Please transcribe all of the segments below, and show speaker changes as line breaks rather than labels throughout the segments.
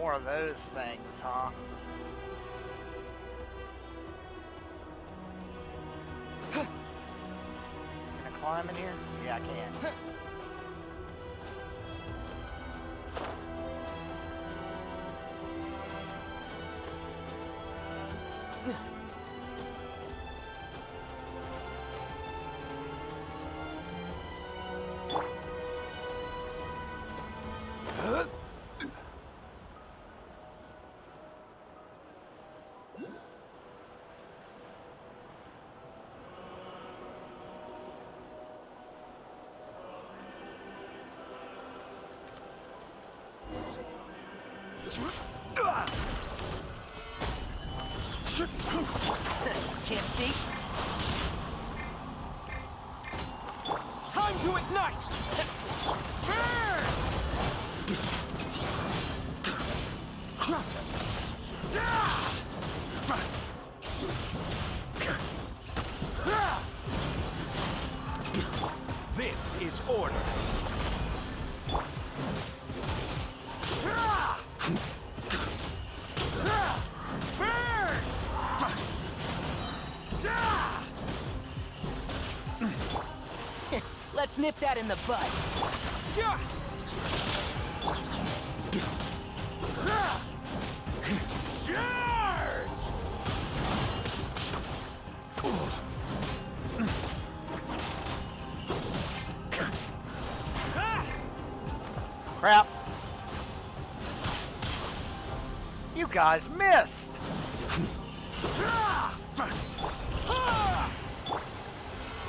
more of those things, huh? Can I climb in here? Yeah, I can.
Can't see? Time to ignite! Burn! This is order. Let's nip that in the bud.
Crap. You guys missed.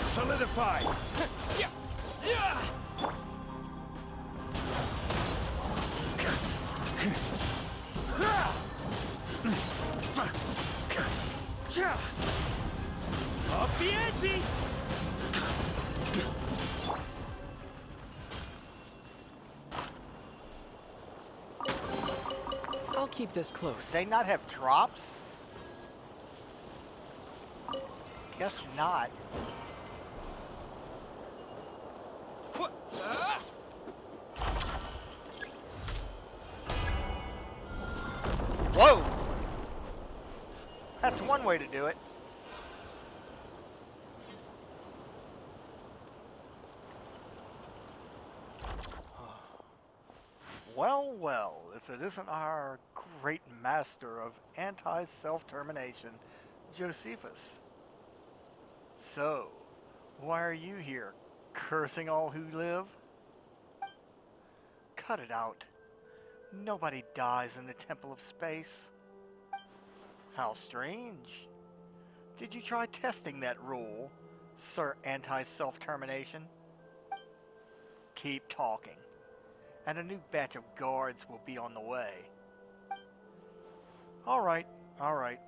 Solidify. Up the ante! I'll keep this close.
They not have drops? Guess not.
What?
Whoa! That's one way to do it. Well, well, if it isn't our great master of anti-self-termination, Josephus. So, why are you here, cursing all who live? Cut it out. Nobody dies in the Temple of Space. How strange. Did you try testing that rule, Sir Anti-Self-Termination? Keep talking, and a new batch of guards will be on the way. Alright, alright.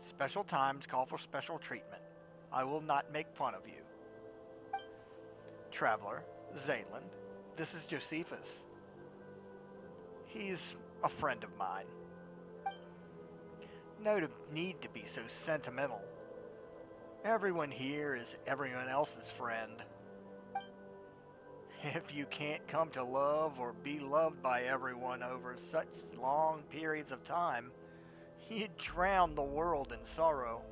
Special times call for special treatment. I will not make fun of you. Traveler, Zeitlind, this is Josephus. He's a friend of mine. No need to be so sentimental. Everyone here is everyone else's friend. If you can't come to love or be loved by everyone over such long periods of time, you'd drown the world in sorrow.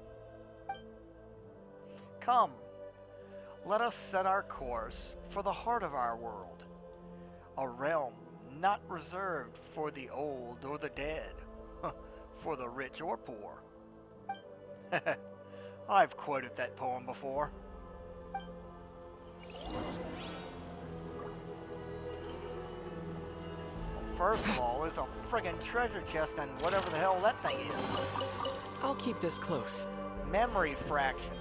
Come, let us set our course for the heart of our world, a realm not reserved for the old or the dead, for the rich or poor. I've quoted that poem before. First of all, there's a friggin' treasure chest and whatever the hell that thing is.
I'll keep this close.
Memory fraction.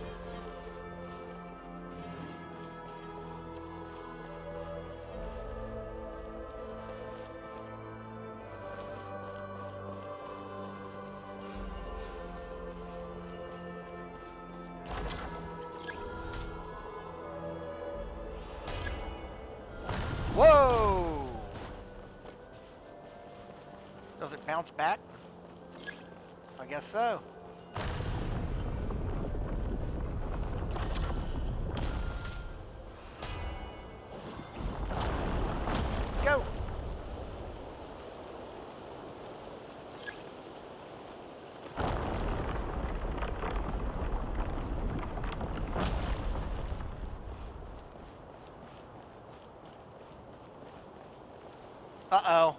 Whoa! Does it bounce back? I guess so. Let's go. Uh-oh.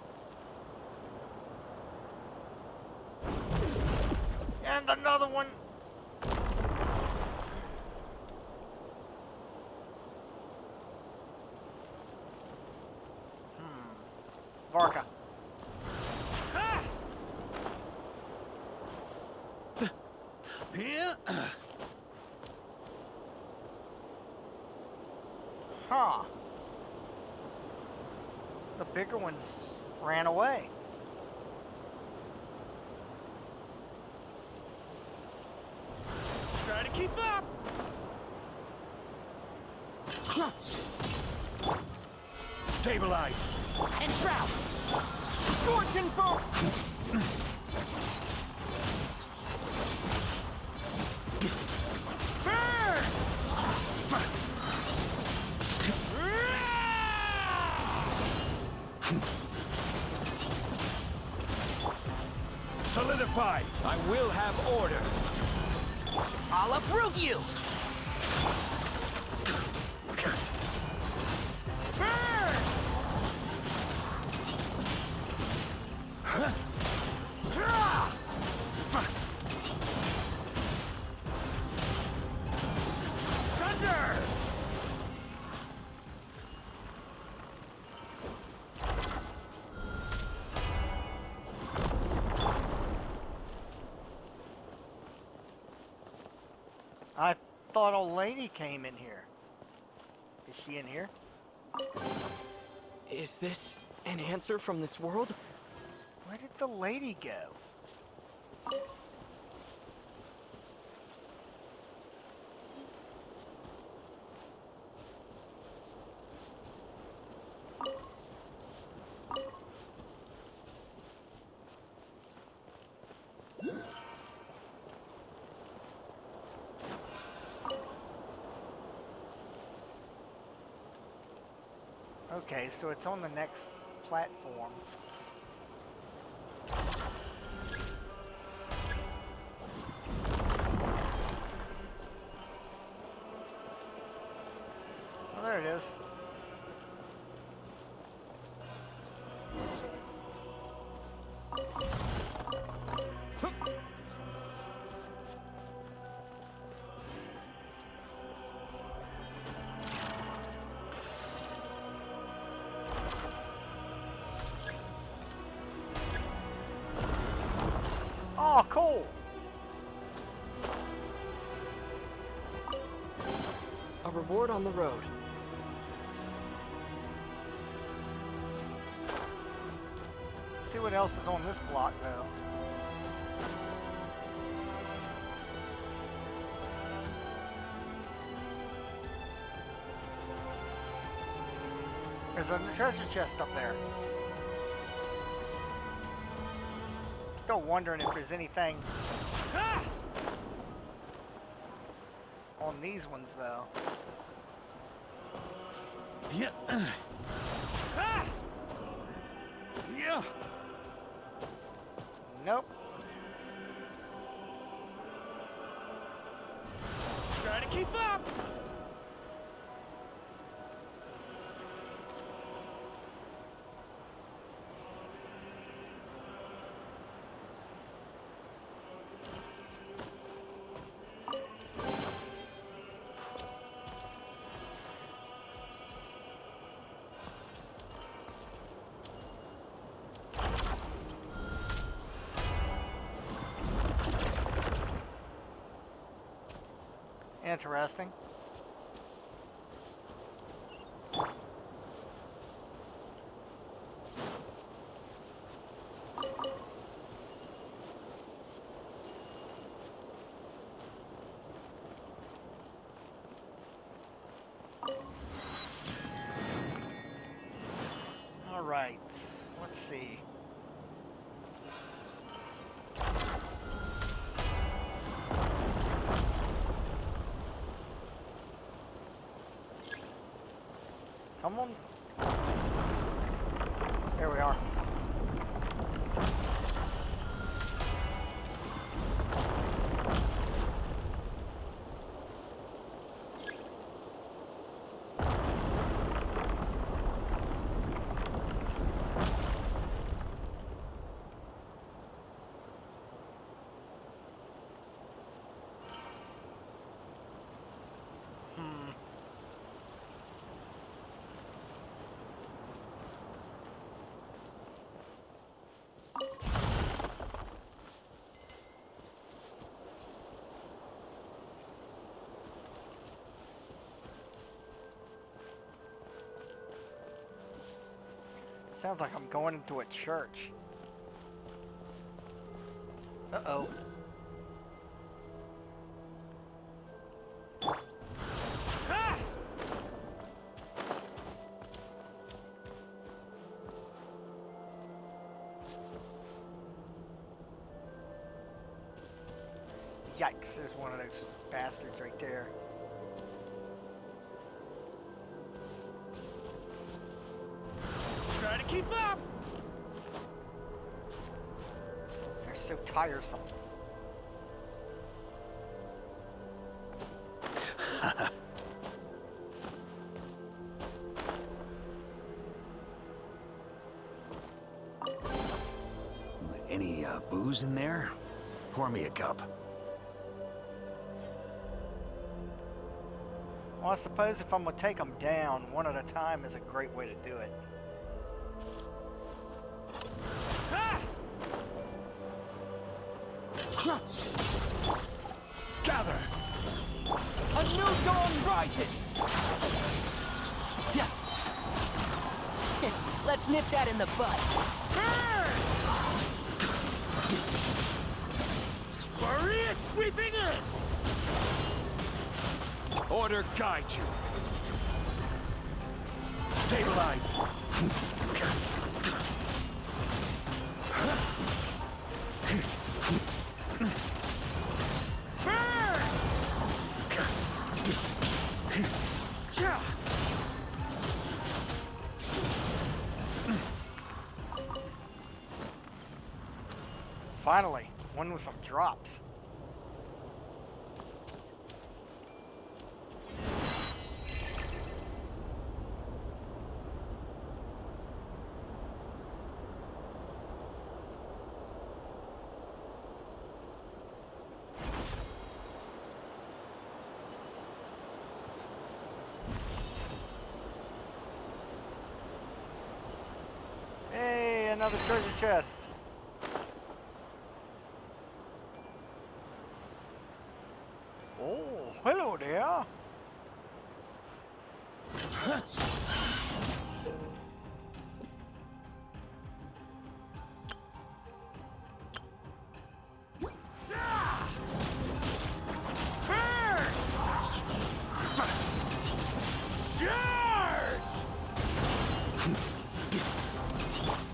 And another one. Varka.
Here.
Huh. The bigger ones ran away.
Try to keep up. Stabilize. And shroud. Scorching bolt. Burn! Solidify. I will have order. I'll uproot you. Burn! Thunder!
I thought a lady came in here. Is she in here?
Is this an answer from this world?
Where did the lady go? Okay, so it's on the next platform. Well, there it is. Oh, cool.
A reward on the road.
Let's see what else is on this block, though. There's a treasure chest up there. Still wondering if there's anything on these ones, though.
Yeah. Yeah.
Nope.
Try to keep up.
Interesting. All right, let's see. Come on. There we are. Sounds like I'm going into a church. Uh-oh.
Ah!
Yikes, there's one of those bastards right there.
Try to keep up!
They're so tiresome.
Any booze in there? Pour me a cup.
Well, I suppose if I'm gonna take them down one at a time is a great way to do it.
Ah! Gather! A new dawn rises! Yeah.
Let's nip that in the bud.
Burn! Maria sweeping in! Order guide you. Stabilize. Burn! Ja!
Finally, one with some drops. Hey, another treasure chest. Oh, hello there.
Burn! Charge!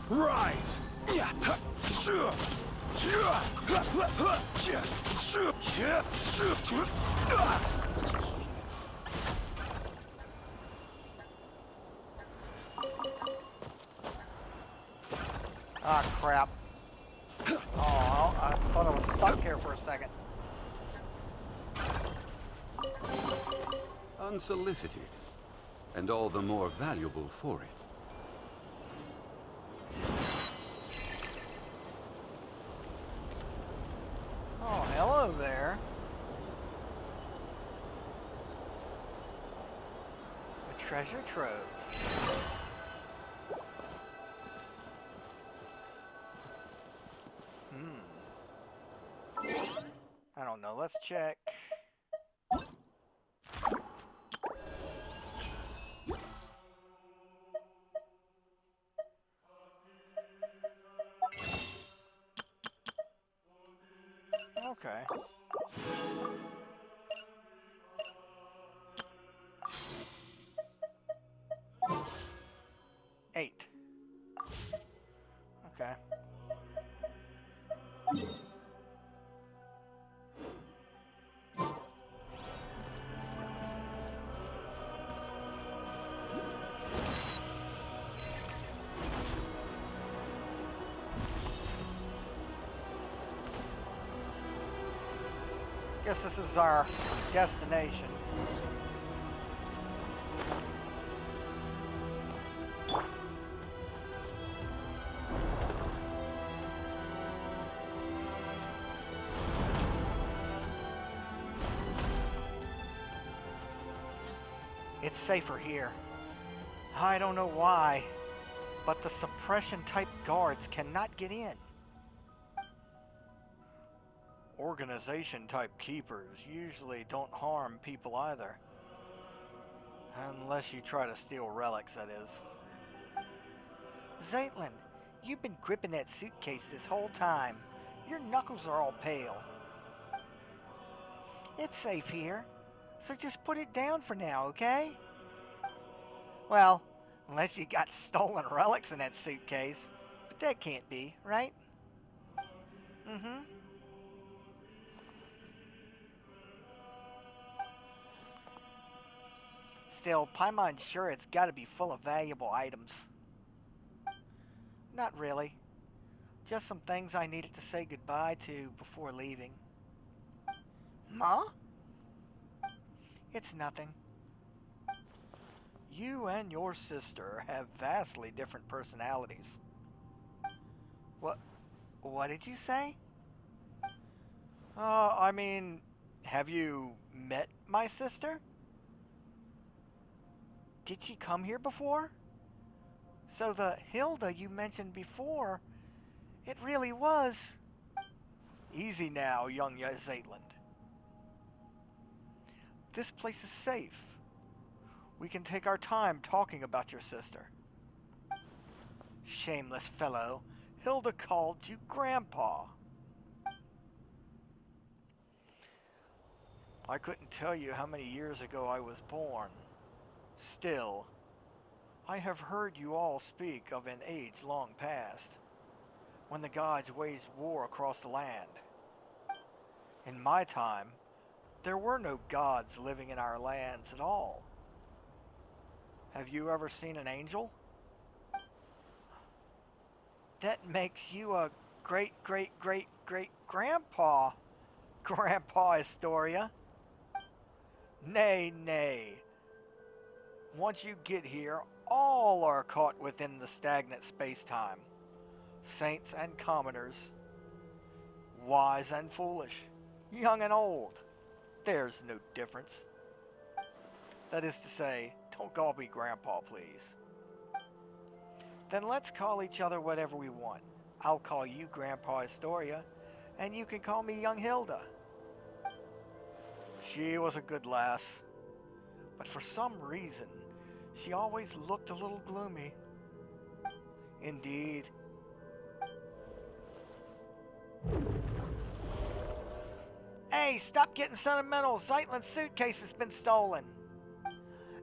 Rise!
Ah, crap. Oh, I thought I was stuck here for a second.
Unsolicited, and all the more valuable for it.
Oh, hello there. A treasure trove. I don't know. Let's check. Okay. Eight. Okay. Guess this is our destination. It's safer here. I don't know why, but the suppression type guards cannot get in. Organization type keepers usually don't harm people either. Unless you try to steal relics, that is. Zeitlind, you've been gripping that suitcase this whole time. Your knuckles are all pale. It's safe here, so just put it down for now, okay? Well, unless you got stolen relics in that suitcase. But that can't be, right? Mm-hmm. Still, Paimon's sure it's gotta be full of valuable items. Not really. Just some things I needed to say goodbye to before leaving. Ma? It's nothing. You and your sister have vastly different personalities. What did you say? I mean, have you met my sister? Did she come here before? So the Hilda you mentioned before, it really was... Easy now, young Zeitlind. This place is safe. We can take our time talking about your sister. Shameless fellow, Hilda called you Grandpa. I couldn't tell you how many years ago I was born. Still, I have heard you all speak of an age long past, when the gods waged war across the land. In my time, there were no gods living in our lands at all. Have you ever seen an angel? That makes you a great-great-great-great-grandpa, Grandpa Astoria. Nay, nay. Once you get here, all are caught within the stagnant space-time. Saints and commoners, wise and foolish, young and old. There's no difference. That is to say, don't call me Grandpa, please. Then let's call each other whatever we want. I'll call you Grandpa Astoria, and you can call me Young Hilda. She was a good lass, but for some reason, she always looked a little gloomy. Indeed. Hey, stop getting sentimental. Zeitlind's suitcase has been stolen.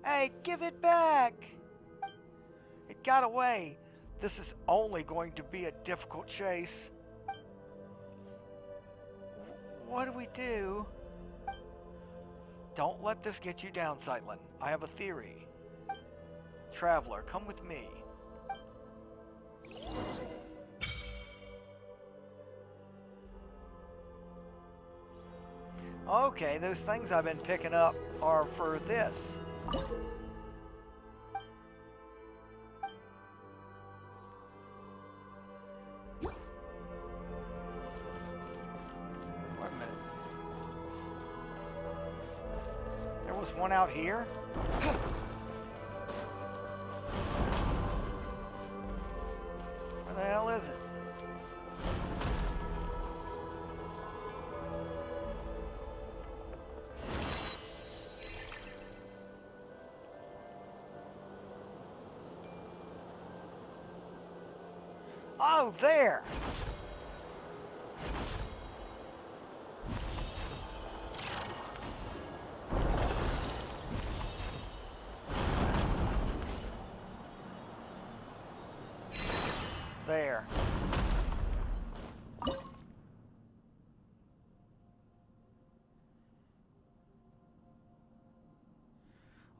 Hey, give it back. It got away. This is only going to be a difficult chase. What do we do? Don't let this get you down, Zeitlind. I have a theory. Traveler, come with me. Okay, those things I've been picking up are for this. Wait a minute. There was one out here? Where the hell is it? Oh, there! There.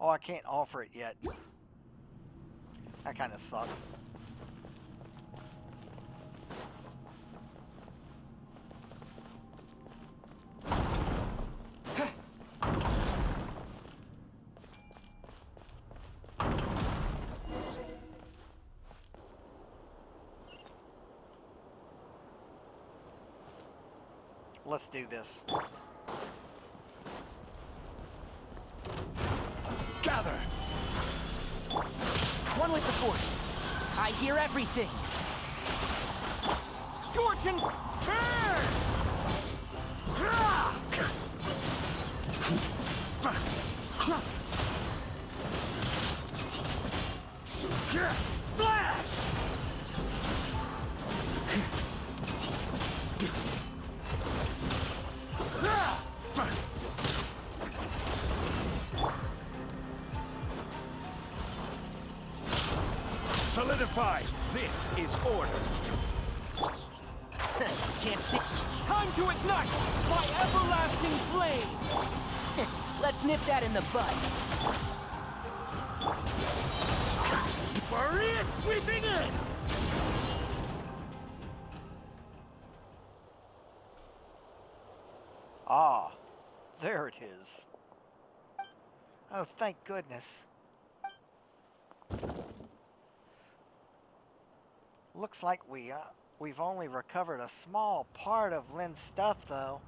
Oh, I can't offer it yet. That kind of sucks. Let's do this.
Gather! One with the force. I hear everything. Scorch and burn! Slash! Fortified! This is order!
Can't see.
Time to ignite! My everlasting flame!
Let's nip that in the bud.
Barrier sweeping in!
Ah, there it is. Oh, thank goodness. Looks like we've only recovered a small part of Lynn's stuff, though.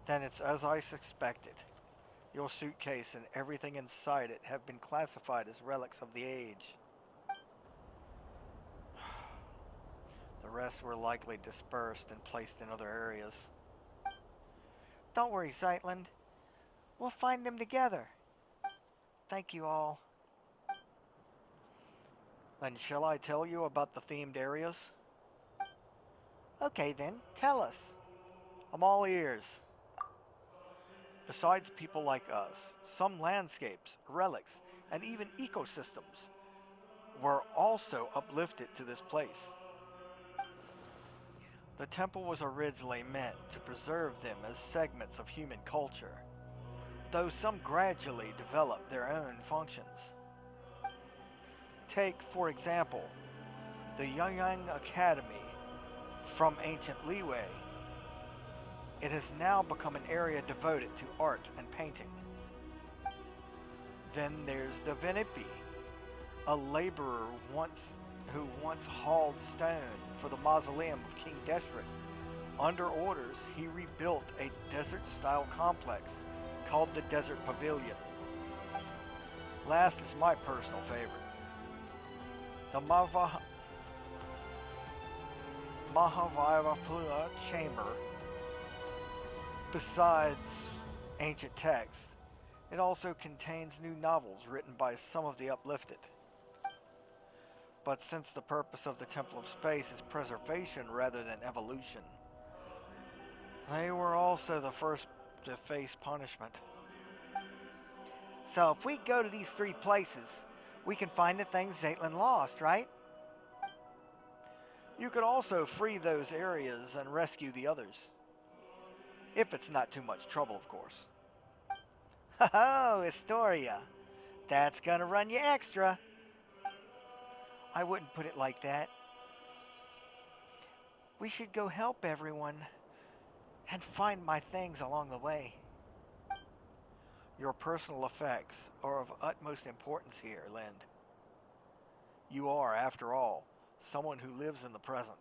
Then it's as I suspected. Your suitcase and everything inside it have been classified as relics of the age. The rest were likely dispersed and placed in other areas. Don't worry, Zeitlind. We'll find them together. Thank you all. Then shall I tell you about the themed areas? Okay then, tell us. I'm all ears. Besides people like us, some landscapes, relics, and even ecosystems were also uplifted to this place. The temple was originally meant to preserve them as segments of human culture, though some gradually developed their own functions. Take, for example, the Luyang Academy from ancient Liyue. It has now become an area devoted to art and painting. Then there's the Venipi, a laborer who once hauled stone for the mausoleum of King Deshret. Under orders, he rebuilt a desert-style complex called the Desert Pavilion. Last is my personal favorite. The Mahavajapura Chamber. Besides ancient texts, it also contains new novels written by some of the uplifted. But since the purpose of the Temple of Space is preservation rather than evolution, they were also the first to face punishment. So if we go to these 3 places, we can find the things Zeitlind lost, right? You could also free those areas and rescue the others. If it's not too much trouble, of course. Oh, Historia. That's gonna run you extra. I wouldn't put it like that. We should go help everyone and find my things along the way. Your personal effects are of utmost importance here, Lind. You are, after all, someone who lives in the present.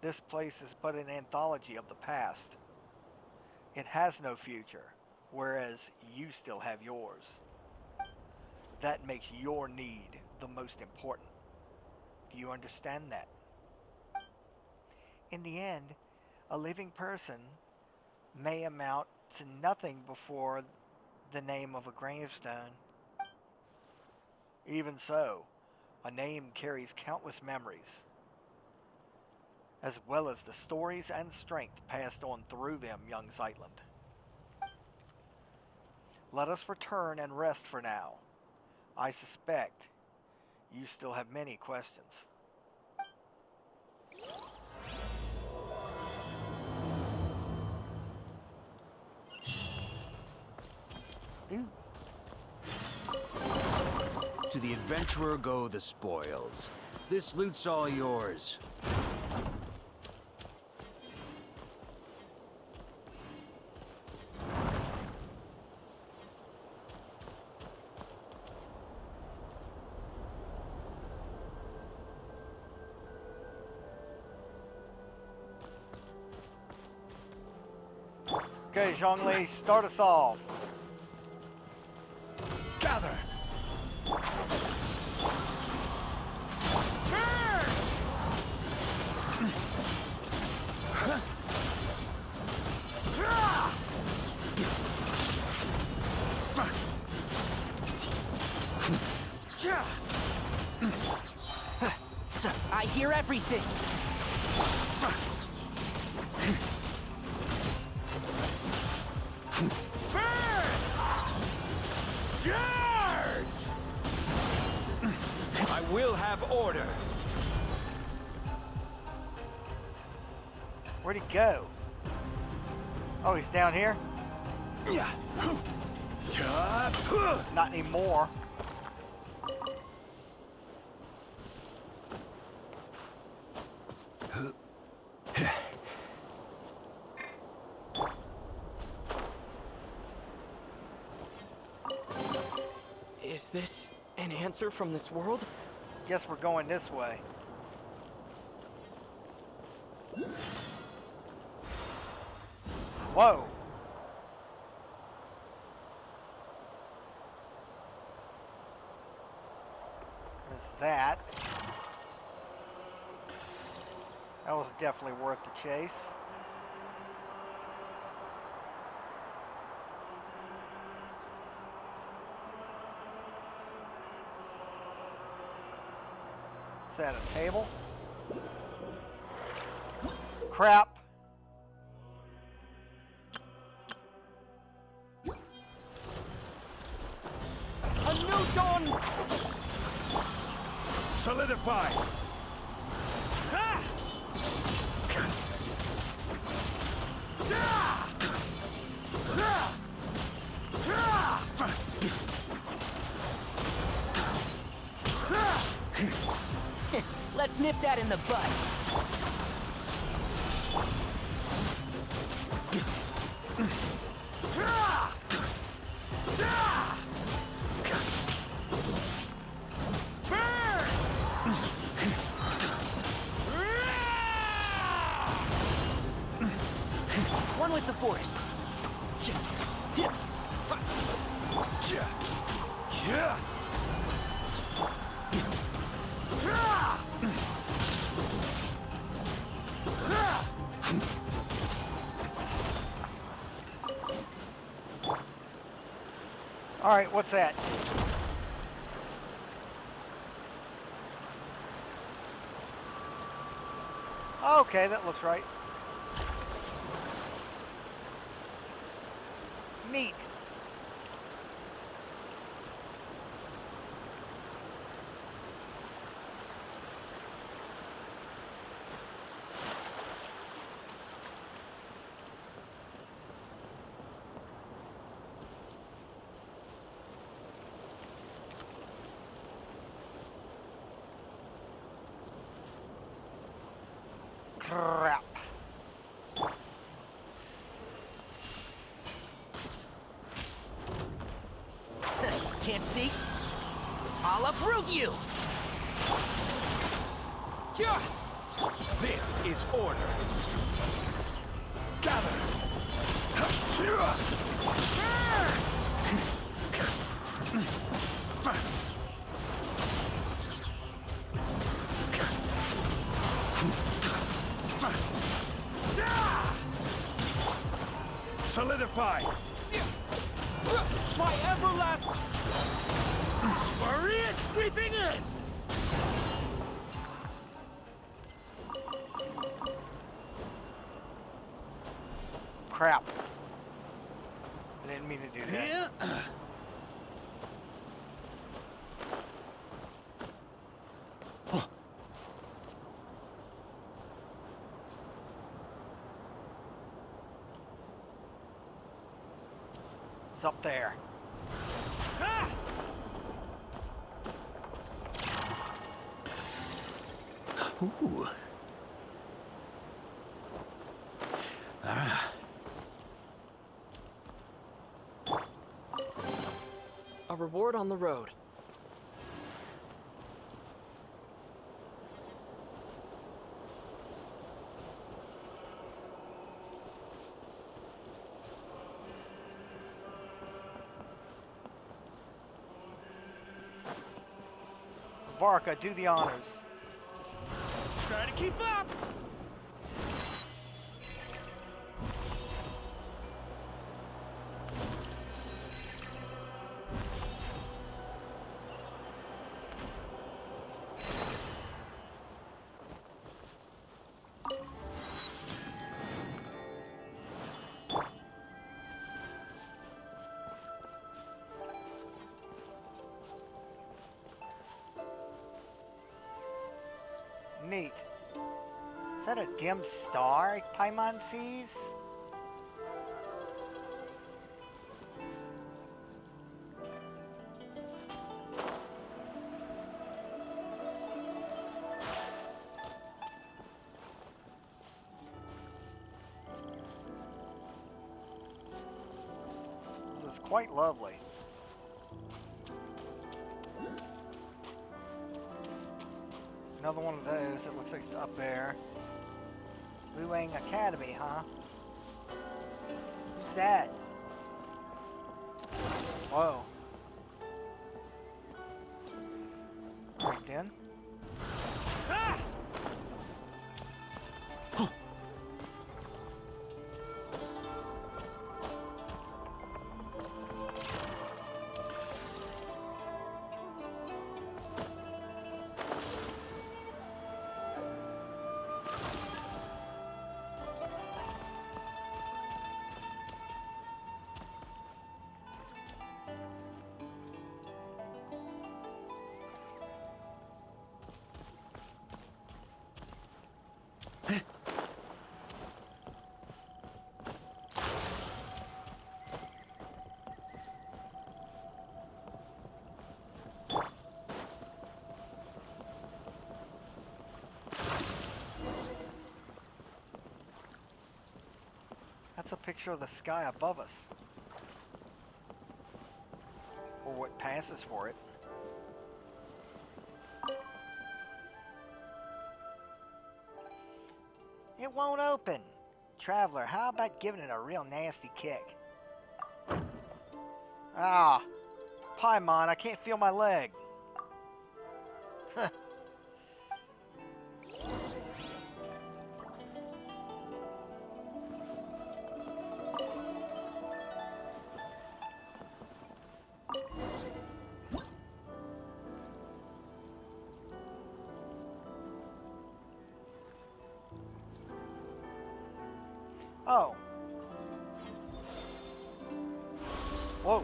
This place is but an anthology of the past. It has no future, whereas you still have yours. That makes your need the most important. Do you understand that? In the end, a living person may amount to nothing before the name of a gravestone. Even so, a name carries countless memories, as well as the stories and strength passed on through them, young Zeitlind. Let us return and rest for now. I suspect you still have many questions. Ooh.
To the adventurer go the spoils. This loot's all yours.
Okay, Zhongli, start us off.
Gather!
Sir, I hear everything.
Charge! will have order.
Where'd he go? Oh, he's down here? Not anymore.
Is this an answer from this world?
Guess we're going this way. Whoa. There's that. That was definitely worth the chase. Is that a table? Crap.
A new dawn! Solidify! Ha!
Let's nip that in the bud. One with the forest.
All right, what's that? Okay, that looks right. Neat. Crap.
Can't see? I'll uproot you!
This is order. Gather. Solidify. My everlasting Maria sweeping in.
Crap. I didn't mean to do that. It's up there.
Ooh.
A reward on the road.
Varka, do the honors.
Try to keep up.
Neat. Is that a dim star Paimon sees? This is quite lovely. Another one of those. It looks like it's up there. Luyang Academy, huh? Who's that? Whoa. Right then. That's a picture of the sky above us. Or what passes for it. It won't open. Traveler, how about giving it a real nasty kick? Ah, Paimon, I can't feel my leg. Oh. Whoa.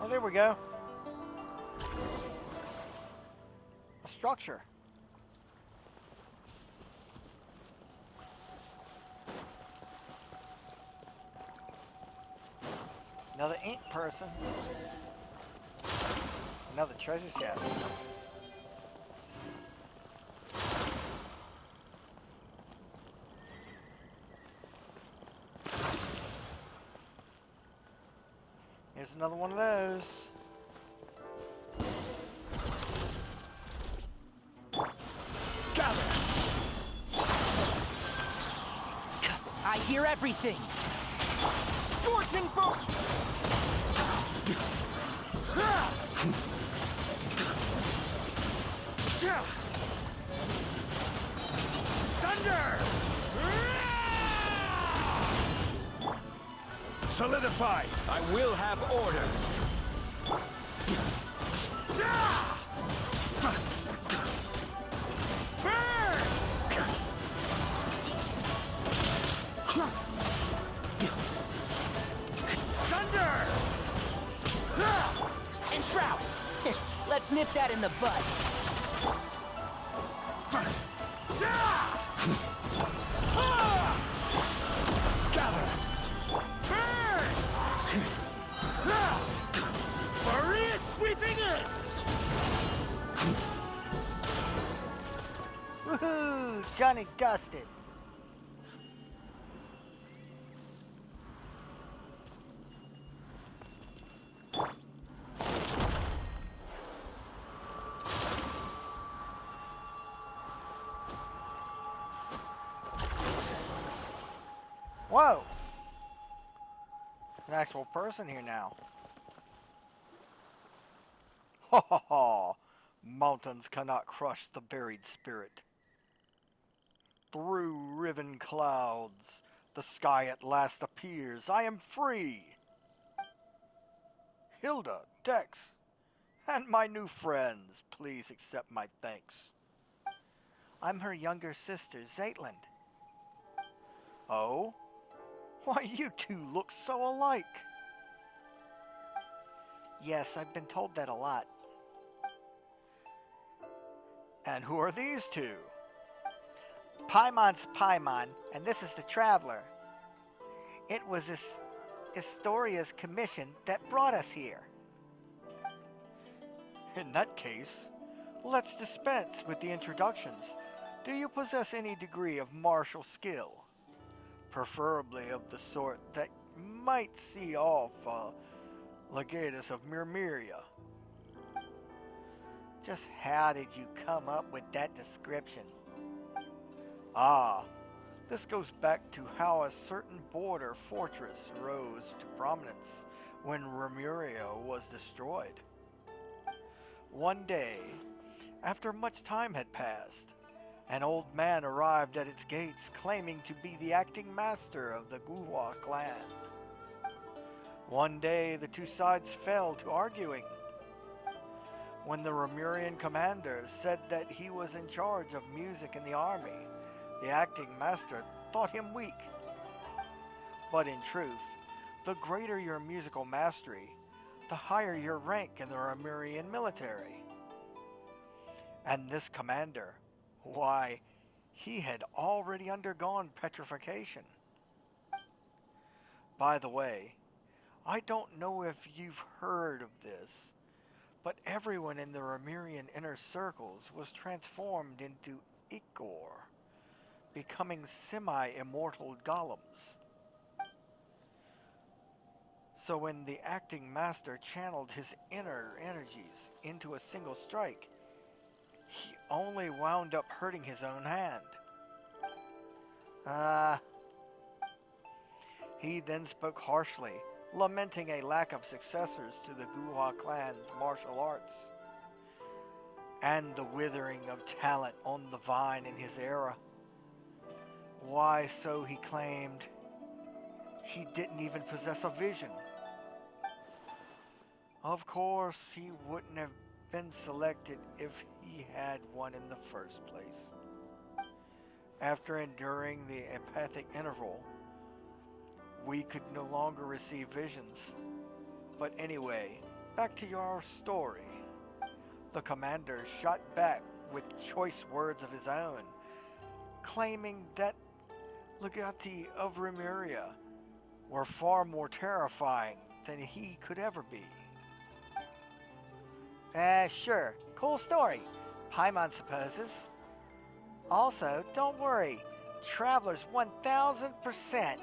Oh, there we go. A structure. Another ink person. Another treasure chest. Here's another one of those.
Gather!
I hear everything.
Scorching foe! Thunder! Solidify! I will have order! Burn! Thunder!
Enshroud! Let's nip that in the bud.
Gather! Burn! Maria sweeping in!
Woohoo! Done and dusted. Whoa! an actual person here now. Ha ha ha! Mountains cannot crush the buried spirit. Through riven clouds, the sky at last appears. I am free! Hilda, Dex, and my new friends, please accept my thanks.
I'm her younger sister, Zeitlind.
Oh? Why, you two look so alike.
Yes, I've been told that a lot.
And who are these two?
Paimon's Paimon, and this is the Traveler. It was Historia's commission that brought us here.
In that case, let's dispense with the introductions. Do you possess any degree of martial skill? Preferably of the sort that might see off Legatus of Myrmiria.
Just how did you come up with that description?
Ah, this goes back to how a certain border fortress rose to prominence when Remuria was destroyed. One day, after much time had passed, an old man arrived at its gates claiming to be the acting master of the Guhua clan. One day, the two sides fell to arguing. When the Remurian commander said that he was in charge of music in the army, the acting master thought him weak. But in truth, the greater your musical mastery, the higher your rank in the Remurian military. And this commander, why, he had already undergone petrification. By the way, I don't know if you've heard of this, but everyone in the Remurian inner circles was transformed into Igor, becoming semi-immortal golems. So when the acting master channeled his inner energies into a single strike, he only wound up hurting his own hand. He then spoke harshly, lamenting a lack of successors to the Guhua clan's martial arts, and the withering of talent on the vine in his era. Why, so he claimed, he didn't even possess a vision. Of course, he wouldn't have been selected if he had one in the first place. After enduring the apathic interval, we could no longer receive visions. But anyway, back to your story. The commander shot back with choice words of his own, claiming that Legati of Remuria were far more terrifying than he could ever be.
Sure. Cool story. Paimon supposes. Also, don't worry. Travelers 1000%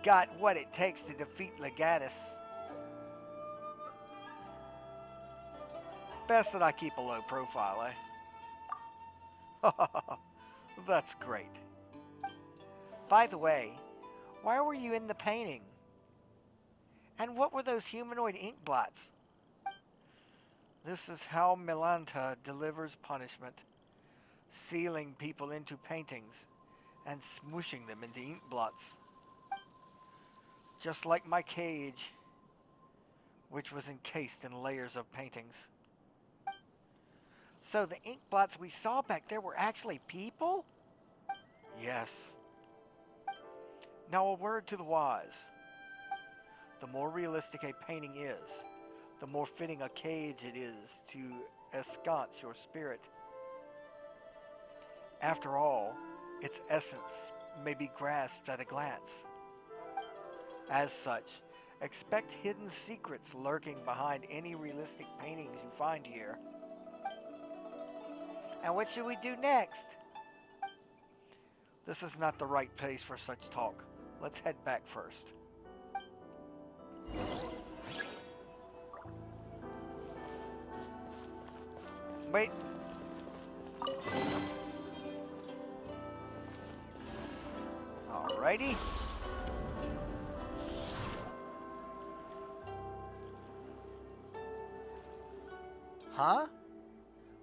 got what it takes to defeat Legatus.
Best that I keep a low profile, eh? That's great.
By the way, why were you in the painting? And what were those humanoid ink blots?
This is how Milanta delivers punishment, sealing people into paintings and smooshing them into ink blots. Just like my cage, which was encased in layers of paintings.
So the ink blots we saw back there were actually people?
Yes. Now a word to the wise. The more realistic a painting is, the more fitting a cage it is to ensconce your spirit. After all, its essence may be grasped at a glance. As such, expect hidden secrets lurking behind any realistic paintings you find here.
And what should we do next?
This is not the right place for such talk. Let's head back first. Wait. Alrighty.
Huh?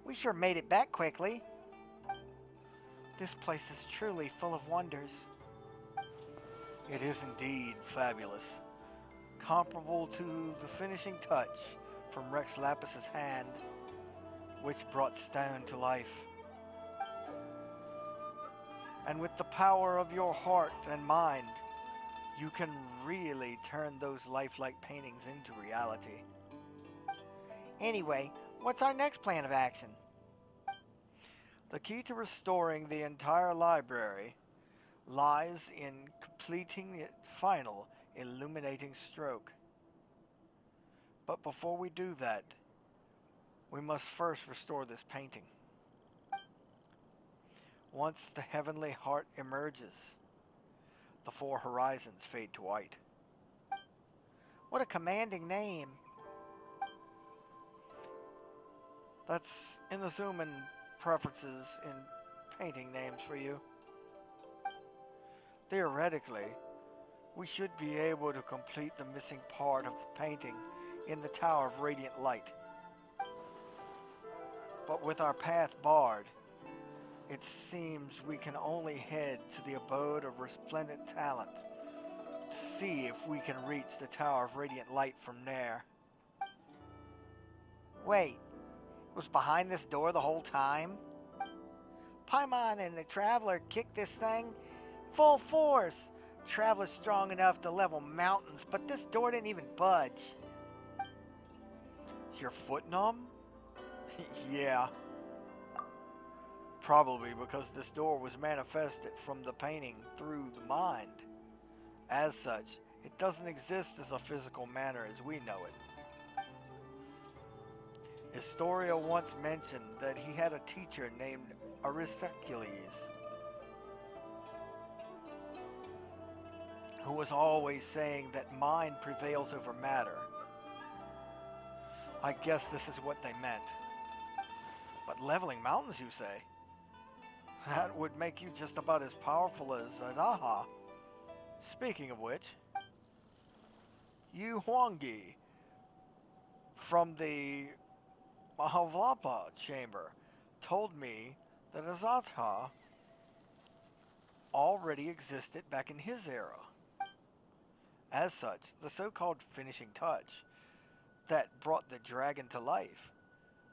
We sure made it back quickly. This place is truly full of wonders.
It is indeed fabulous, comparable to the finishing touch from Rex Lapis's hand, which brought stone to life. And with the power of your heart and mind, you can really turn those lifelike paintings into reality.
Anyway, what's our next plan of action?
The key to restoring the entire library lies in completing the final illuminating stroke. But before we do that, we must first restore this painting. Once the heavenly heart emerges, the four horizons fade to white.
What a commanding name.
That's in the zoom in preferences in painting names for you. Theoretically, we should be able to complete the missing part of the painting in the Tower of Radiant Light. But with our path barred, it seems we can only head to the abode of resplendent talent to see if we can reach the Tower of Radiant Light from there.
Wait, it was behind this door the whole time? Paimon and the Traveler kicked this thing full force. Traveler's strong enough to level mountains, but this door didn't even budge.
Is your foot numb? Yeah. Probably because this door was manifested from the painting through the mind. As such, it doesn't exist as a physical manner as we know it. Historia once mentioned that he had a teacher named Aristoteles, who was always saying that mind prevails over matter. I guess this is what they meant. But leveling mountains, you say? That would make you just about as powerful as Azaha. Speaking of which, Yu Huangyi from the Mahavlapa chamber told me that Azaha already existed back in his era. As such, the so-called finishing touch that brought the dragon to life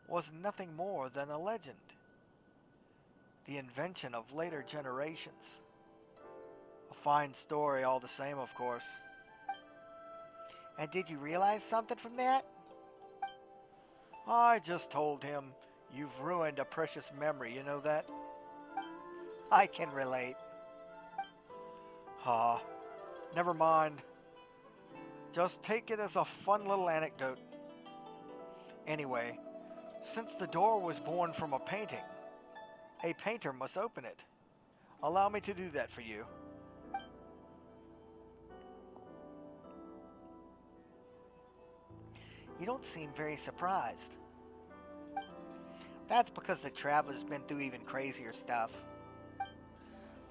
was nothing more than a legend. The invention of later generations. A fine story all the same, of course.
And did you realize something from that?
I just told him, you've ruined a precious memory, you know that?
I can relate.
Ah, never mind. Just take it as a fun little anecdote. Anyway, since the door was born from a painting, a painter must open it. Allow me to do that for you.
You don't seem very surprised. That's because the Traveler's been through even crazier stuff.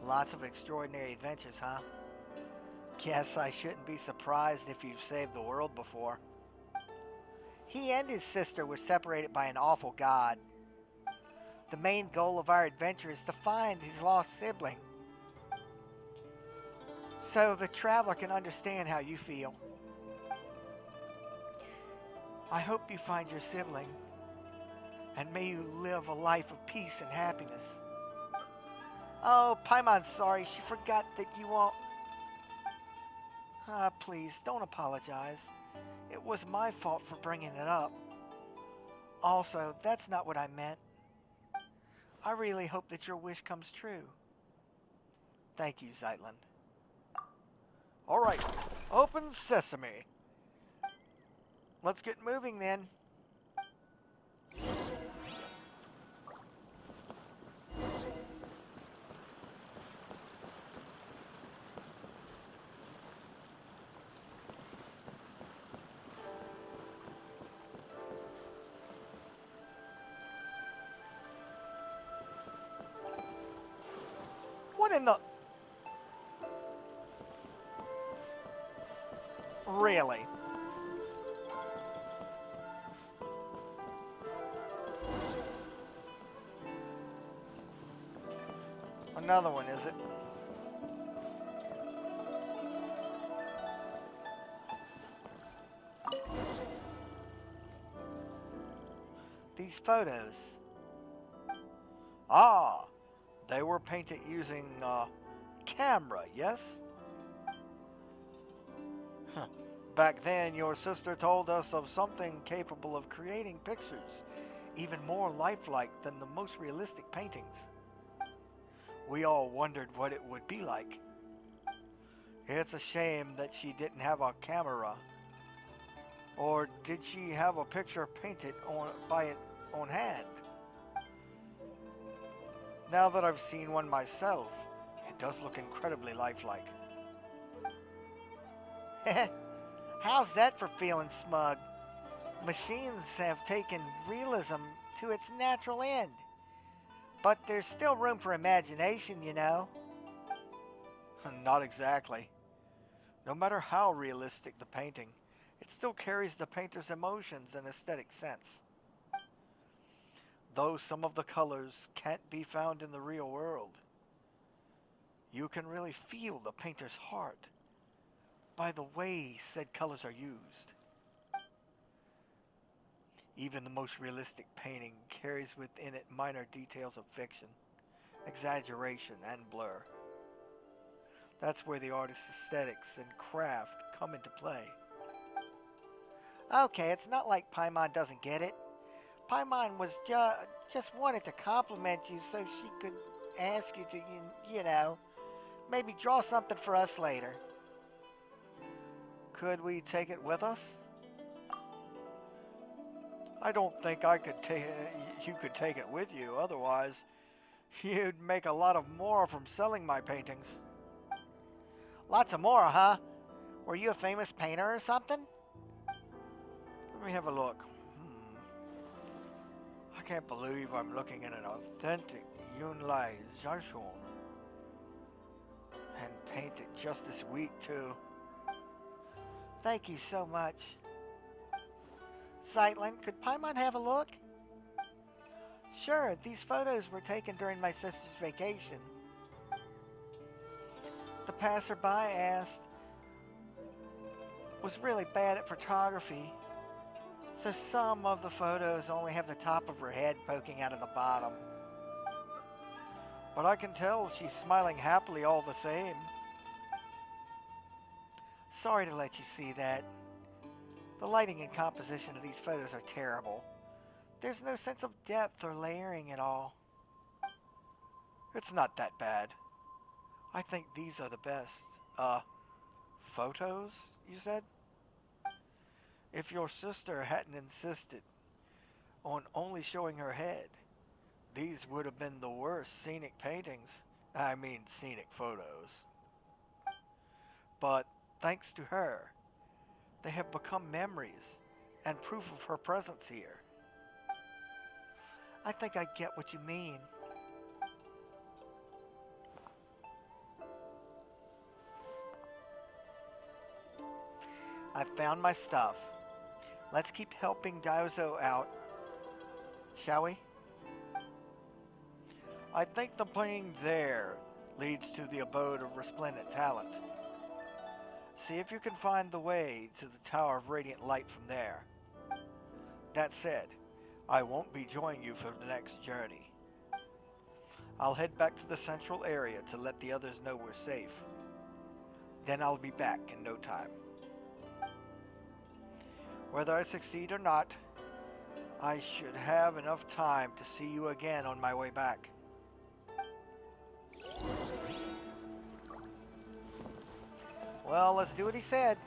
Lots of extraordinary adventures, huh? Guess I shouldn't be surprised if you've saved the world before. He and his sister were separated by an awful god. The main goal of our adventure is to find his lost sibling. So the Traveler can understand how you feel. I hope you find your sibling, and may you live a life of peace and happiness. Oh, Paimon's sorry. She forgot that you won't... please, don't apologize. It was my fault for bringing it up. Also, that's not what I meant. I really hope that your wish comes true. Thank you, Zeitlind.
All right, open sesame.
Let's get moving then.
What in the...
Really? another one, is it? These photos. Ah, they were painted using camera, yes? Huh. Back then, your sister told us of something capable of creating pictures, even more lifelike than the most realistic paintings. We all wondered what it would be like. It's a shame that she didn't have a camera. Or did she have a picture painted by it on hand? Now that I've seen one myself, it does look incredibly lifelike. How's that for feeling smug? Machines have taken realism to its natural end. But there's still room for imagination, you know. Not exactly. No matter how realistic the painting, it still carries the painter's emotions and aesthetic sense. Though some of the colors can't be found in the real world, you can really feel the painter's heart by the way said colors are used. Even the most realistic painting carries within it minor details of fiction, exaggeration, and blur. That's where the artist's aesthetics and craft come into play. Okay, it's not like Paimon doesn't get it. Paimon was just wanted to compliment you so she could ask you to, you know, maybe draw something for us later. Could we take it with us? I don't think you could take it with you. Otherwise, you'd make a lot of more from selling my paintings. Lots of more, huh? Were you a famous painter or something? Let me have a look. I can't believe I'm looking at an authentic Yunlai Zhashon. And painted just this week, too. Thank you so much. Zeitlind, could Paimon have a look? Sure, these photos were taken during my sister's vacation. The passerby asked, was really bad at photography, so some of the photos only have the top of her head poking out of the bottom. But I can tell she's smiling happily all the same. Sorry to let you see that. The lighting and composition of these photos are terrible. There's no sense of depth or layering at all. It's not that bad. I think these are the best. Photos, you said? If your sister hadn't insisted on only showing her head, these would have been the worst scenic paintings. I mean, scenic photos. But thanks to her, they have become memories and proof of her presence here. I think I get what you mean. I've found my stuff. Let's keep helping Daizo out, shall we? I think the plane there leads to the abode of resplendent talent. See if you can find the way to the Tower of Radiant Light from there. That said, I won't be joining you for the next journey. I'll head back to the central area to let the others know we're safe. Then I'll be back in no time. Whether I succeed or not, I should have enough time to see you again on my way back. Well, let's do what he said.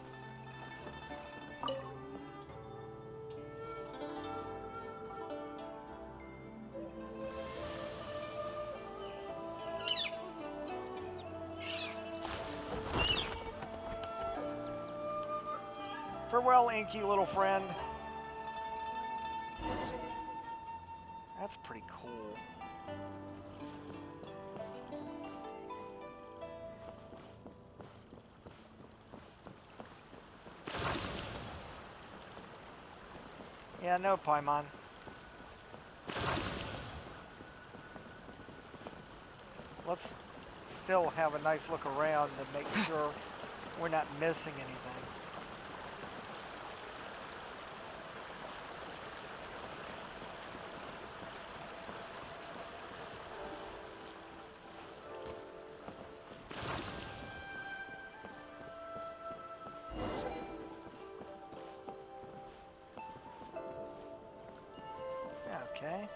Farewell, inky little friend. That's pretty cool. Yeah, no, Paimon. still have a nice look around to make sure we're not missing anything. Okay.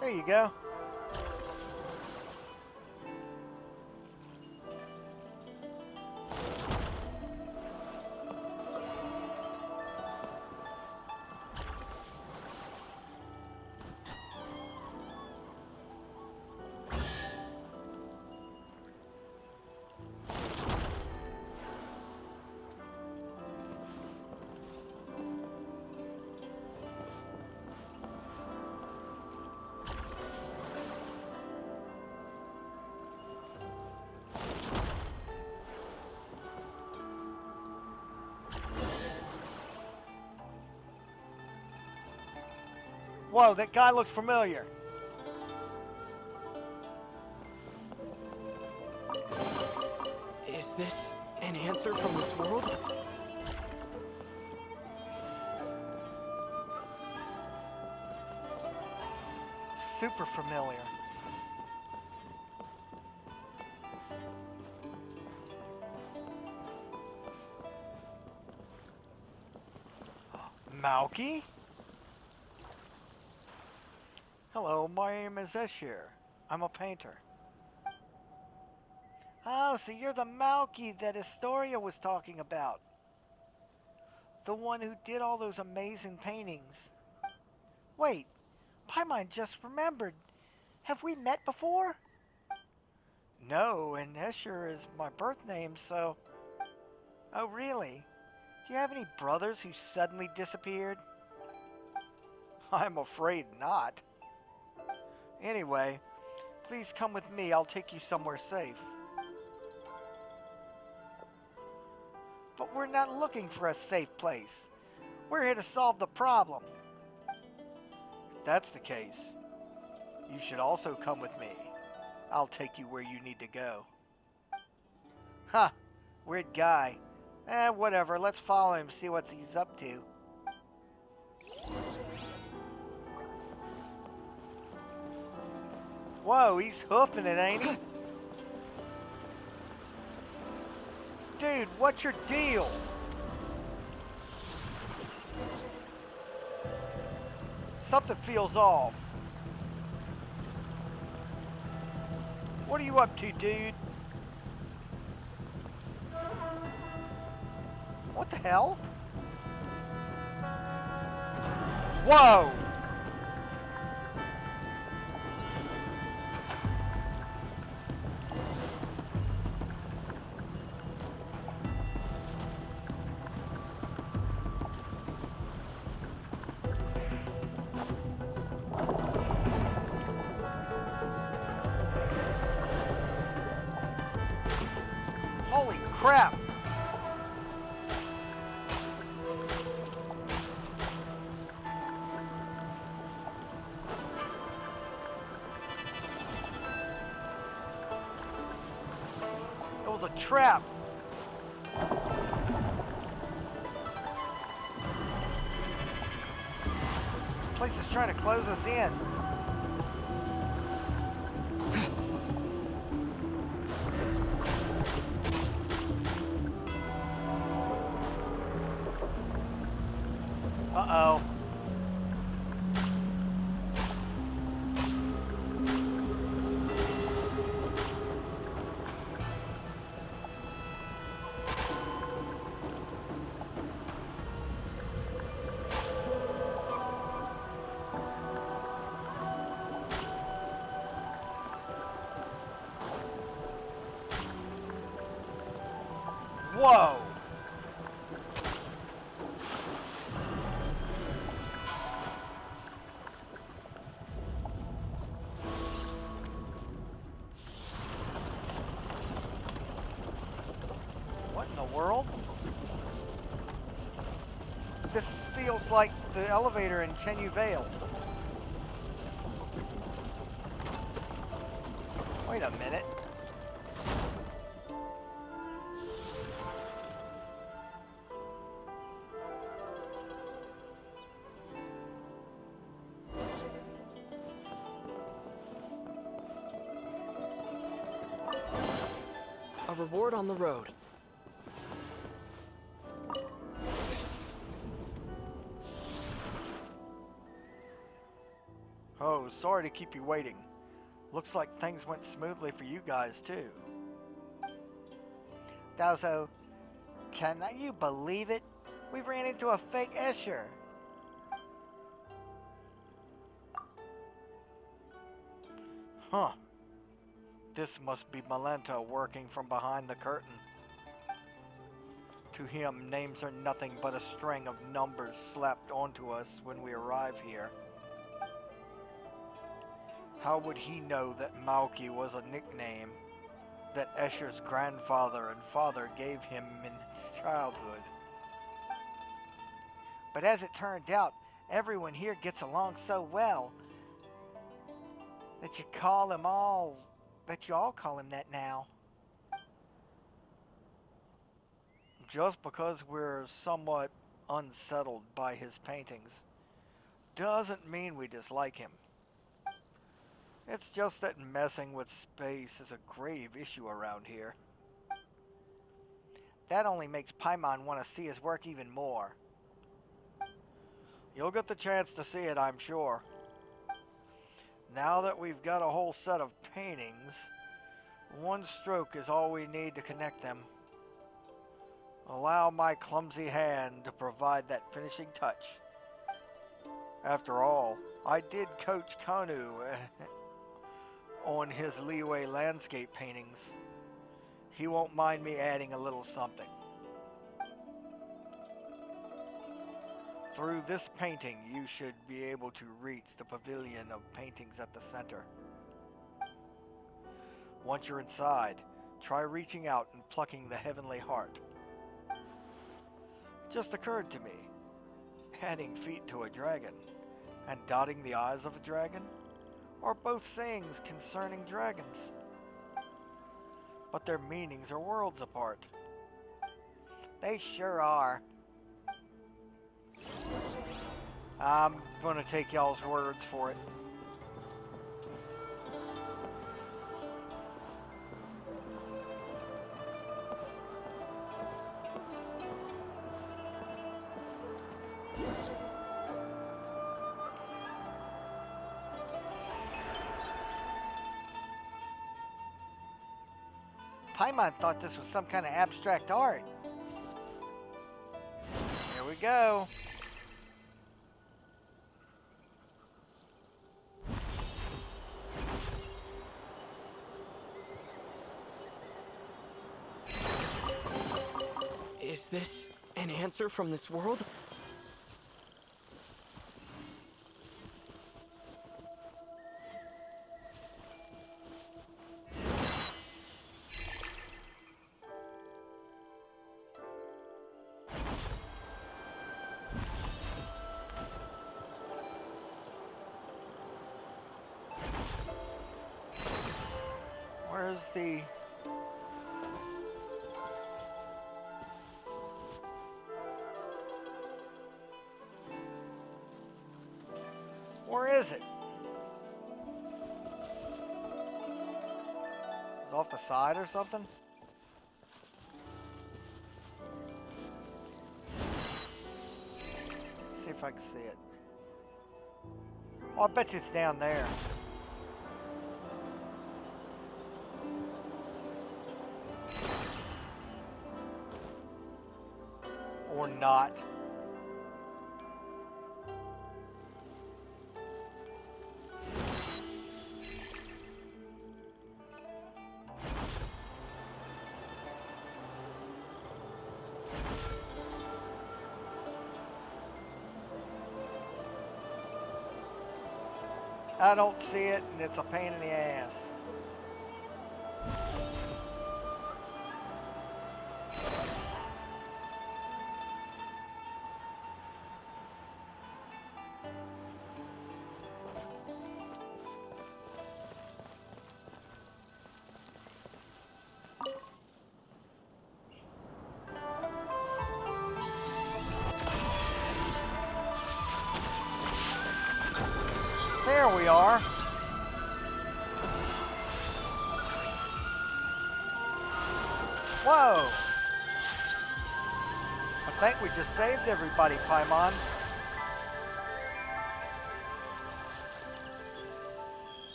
There you go. Whoa, that guy looks familiar.
Is this an answer from this world?
Super familiar. Malky? Hello, my name is Escher. I'm a painter. Oh, so you're the Malky that Astoria was talking about. The one who did all those amazing paintings. Wait, Paimon just remembered. Have we met before? No, and Escher is my birth name, so... Oh, really? Do you have any brothers who suddenly disappeared? I'm afraid not. Anyway, please come with me. I'll take you somewhere safe. But we're not looking for a safe place. We're here to solve the problem. If that's the case, you should also come with me. I'll take you where you need to go. Huh, weird guy. Whatever, let's follow him, see what he's up to. Whoa, he's hoofing it, ain't he? Dude, what's your deal? Something feels off. What are you up to, dude? What the hell? Whoa! Holy crap! It was a trap. The place is trying to close us in. Uh-oh. Whoa! What in the world? This feels like the elevator in Chenyu Vale. Wait a minute.
A reward on the road.
Oh, sorry to keep you waiting. Looks like things went smoothly for you guys, too. Dowso, can you believe it? We ran into a fake Escher. Huh. This must be Malenta working from behind the curtain. To him, names are nothing but a string of numbers slapped onto us when we arrive here. How would he know that Malki was a nickname that Escher's grandfather and father gave him in his childhood? But as it turned out, everyone here gets along so well that you all call him that now. Just because we're somewhat unsettled by his paintings doesn't mean we dislike him. It's just that messing with space is a grave issue around here. That only makes Paimon want to see his work even more. You'll get the chance to see it, I'm sure. Now that we've got a whole set of paintings, one stroke is all we need to connect them. Allow my clumsy hand to provide that finishing touch. After all, I did coach Konu on his Liyue landscape paintings. He won't mind me adding a little something. Through this painting, you should be able to reach the pavilion of paintings at the center. Once you're inside, try reaching out and plucking the heavenly heart. It just occurred to me, adding feet to a dragon and dotting the eyes of a dragon are both sayings concerning dragons, but their meanings are worlds apart. They sure are. I'm gonna take y'all's words for it. Paimon thought this was some kind of abstract art. Here we go.
Is this an answer from this world?
Where's the... Where is it? Is it off the side or something? Let's see if I can see it. Oh, I bet you it's down there. Or not. I don't see it, and it's a pain in the ass.
we are. Whoa! I think we just saved everybody, Paimon.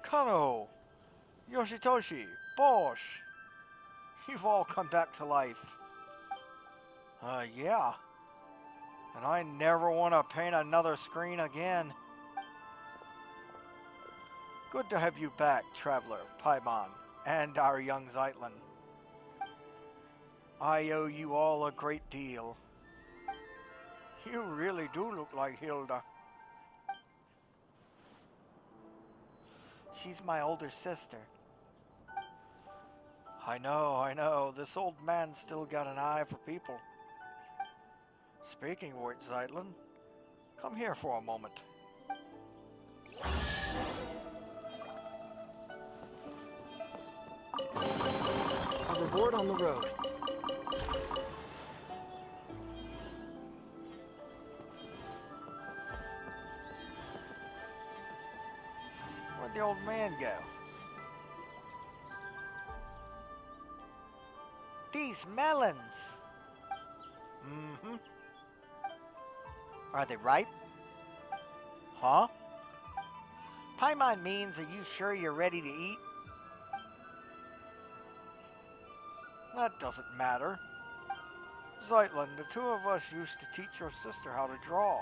Kano, Yoshitoshi, Bosch, you've all come back to life. Yeah. And I never want to paint another screen again. Good to have you back, Traveler, Paimon, and our young Zeitlind. I owe you all a great deal. You really do look like Hilda. She's my older sister. I know. This old man's still got an eye for people. Speaking of which, Zeitlind, come here for a moment.
A reward on the road.
Where'd the old man go? These melons! Mm-hmm. Are they ripe? Huh? Paimon means, are you sure you're ready to eat? That doesn't matter. Zeitlind, the two of us used to teach your sister how to draw.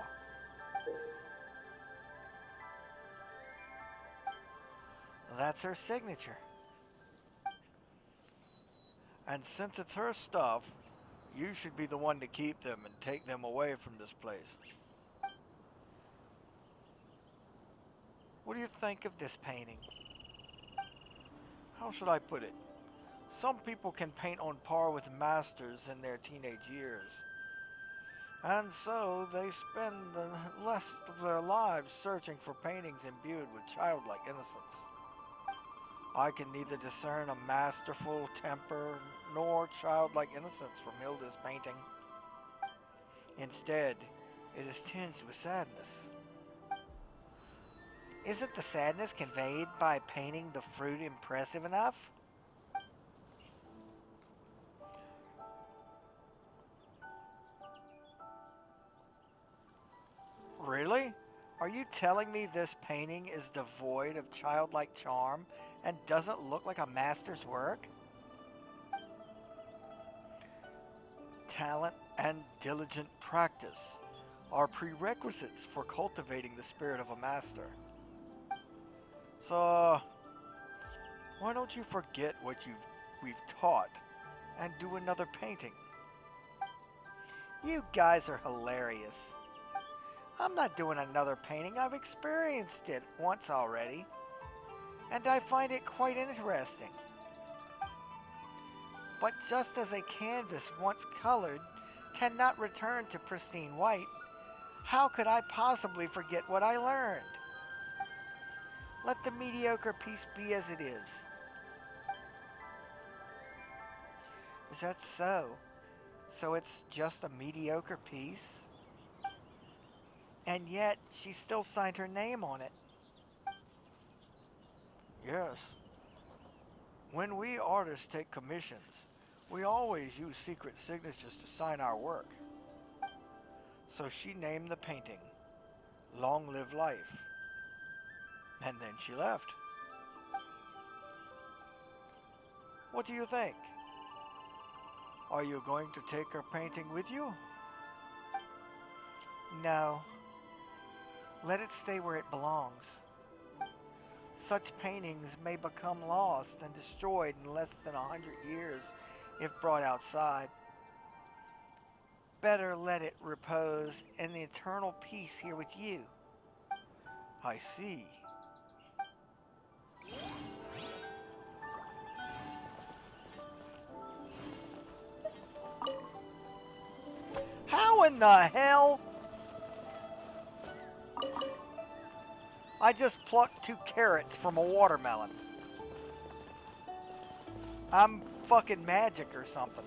That's her signature. And since it's her stuff, you should be the one to keep them and take them away from this place. What do you think of this painting? How should I put it? Some people can paint on par with masters in their teenage years. And so they spend the rest of their lives searching for paintings imbued with childlike innocence. I can neither discern a masterful temper nor childlike innocence from Hilda's painting. Instead, it is tinged with sadness. Isn't the sadness conveyed by painting the fruit impressive enough? Really? Are you telling me this painting is devoid of childlike charm and doesn't look like a master's work? Talent and diligent practice are prerequisites for cultivating the spirit of a master. So, why don't you forget what we've taught and do another painting? You guys are hilarious. I'm not doing another painting. I've experienced it once already, and I find it quite interesting. But just as a canvas once colored cannot return to pristine white, how could I possibly forget what I learned? Let the mediocre piece be as it is. Is that so? So it's just a mediocre piece? And yet, she still signed her name on it. Yes. When we artists take commissions, we always use secret signatures to sign our work. So she named the painting, Long Live Life. And then she left. What do you think? Are you going to take her painting with you? No. Let it stay where it belongs. Such paintings may become lost and destroyed in less than 100 years if brought outside. Better let it repose in eternal peace here with you. I see. How in the hell? I just plucked 2 carrots from a watermelon. I'm fucking magic or something.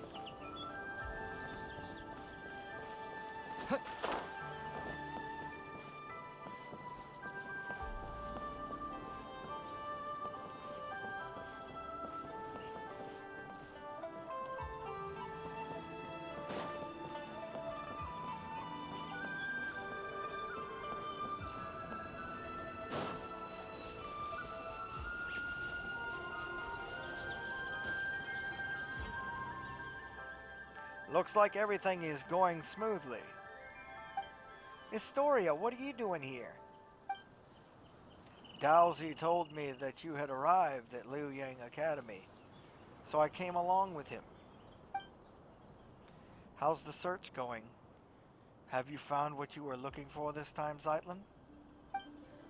Looks like everything is going smoothly. Historia, what are you doing here? Dowsey told me that you had arrived at Luyang Academy, so I came along with him. How's the search going? Have you found what you were looking for this time, Zeitlind?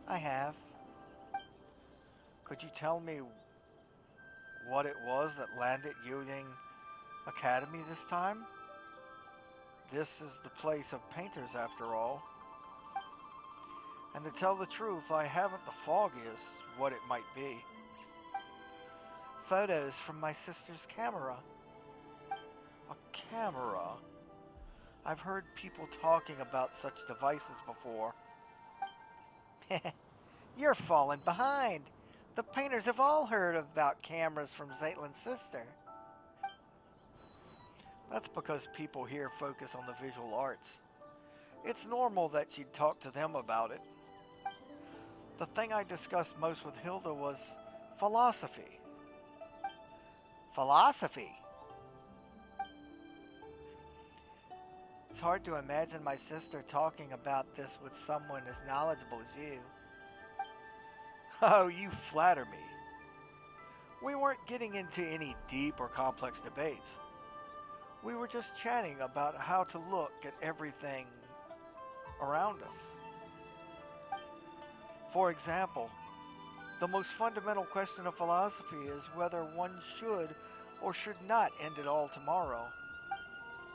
I have. Could you tell me what it was that landed Luyang Academy this time? This is the place of painters after all. And to tell the truth, I haven't the foggiest what it might be. Photos from my sister's camera. A camera? I've heard people talking about such devices before. You're falling behind. The painters have all heard about cameras from Zeitlind's sister. That's because people here focus on the visual arts. It's normal that she'd talk to them about it. The thing I discussed most with Hilda was philosophy. Philosophy? It's hard to imagine my sister talking about this with someone as knowledgeable as you. Oh, you flatter me. We weren't getting into any deep or complex debates. We were just chatting about how to look at everything around us. For example, the most fundamental question of philosophy is whether one should or should not end it all tomorrow.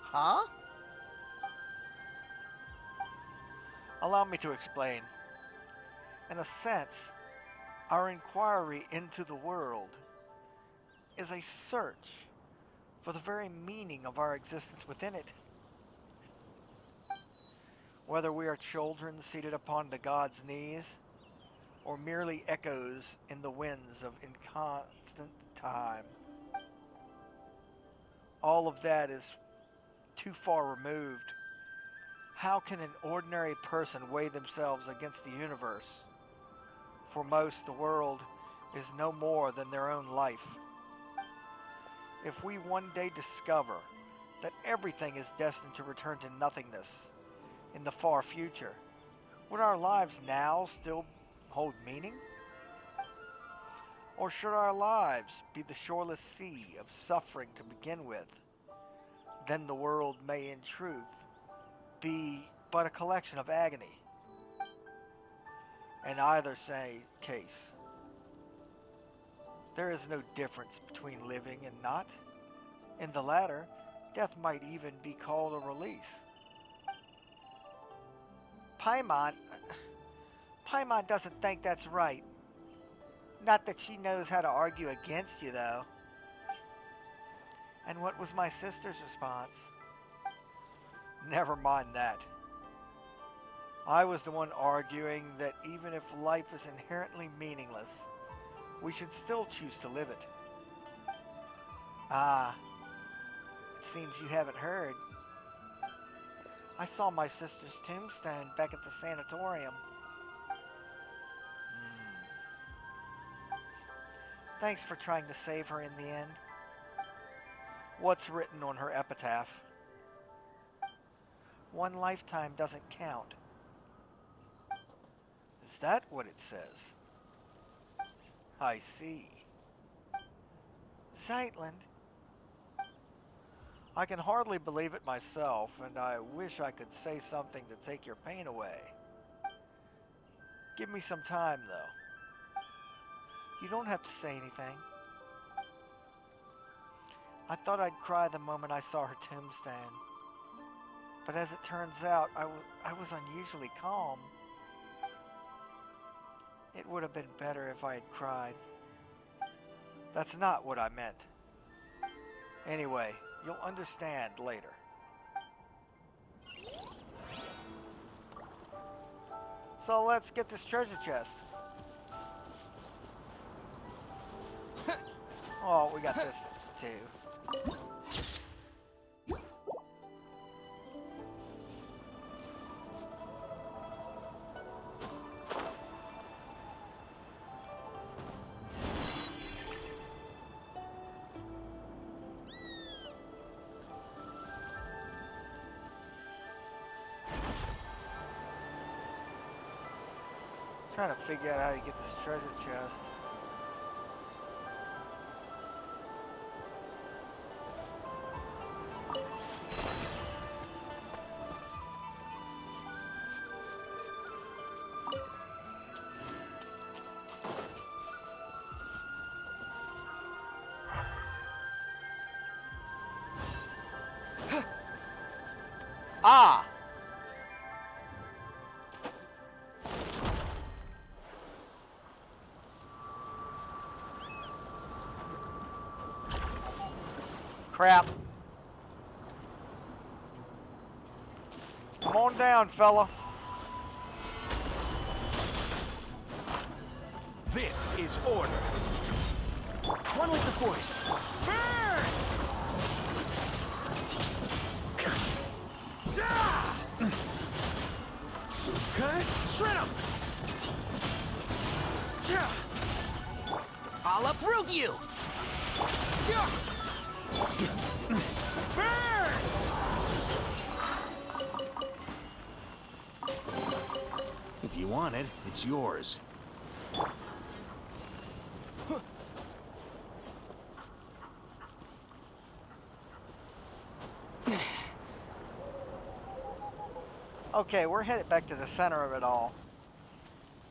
Huh? Allow me to explain. In a sense, our inquiry into the world is a search for the very meaning of our existence within it. Whether we are children seated upon the God's knees, or merely echoes in the winds of inconstant time. All of that is too far removed. How can an ordinary person weigh themselves against the universe? For most, the world is no more than their own life. If we one day discover that everything is destined to return to nothingness in the far future, would our lives now still hold meaning? Or should our lives be the shoreless sea of suffering to begin with? Then the world may in truth be but a collection of agony. In either case, there is no difference between living and not. In the latter, death might even be called a release. Paimon doesn't think that's right. Not that she knows how to argue against you, though. And what was my sister's response? Never mind that. I was the one arguing that even if life is inherently meaningless, we should still choose to live it. Ah, it seems you haven't heard. I saw my sister's tombstone back at the sanatorium. Thanks for trying to save her in the end. What's written on her epitaph? One lifetime doesn't count. Is that what it says? I see. Zeitlind. I can hardly believe it myself, and I wish I could say something to take your pain away. Give me some time, though. You don't have to say anything. I thought I'd cry the moment I saw her tombstone. But as it turns out, I was unusually calm. It would have been better if I had cried. That's not what I meant. Anyway, you'll understand later. So let's get this treasure chest. Oh, we got this too. Trying to figure out how to get this treasure chest. Ah! Crap. Come on down, fella.
This is order. One with the force. Burn! Cut! Shred 'em! I'll uproot you! Burn! If you want it, it's yours.
Okay, we're headed back to the center of it all.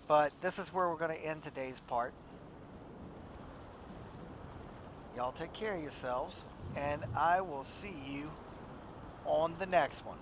But this is where we're going to end today's part. Y'all take care of yourselves, and I will see you on the next one.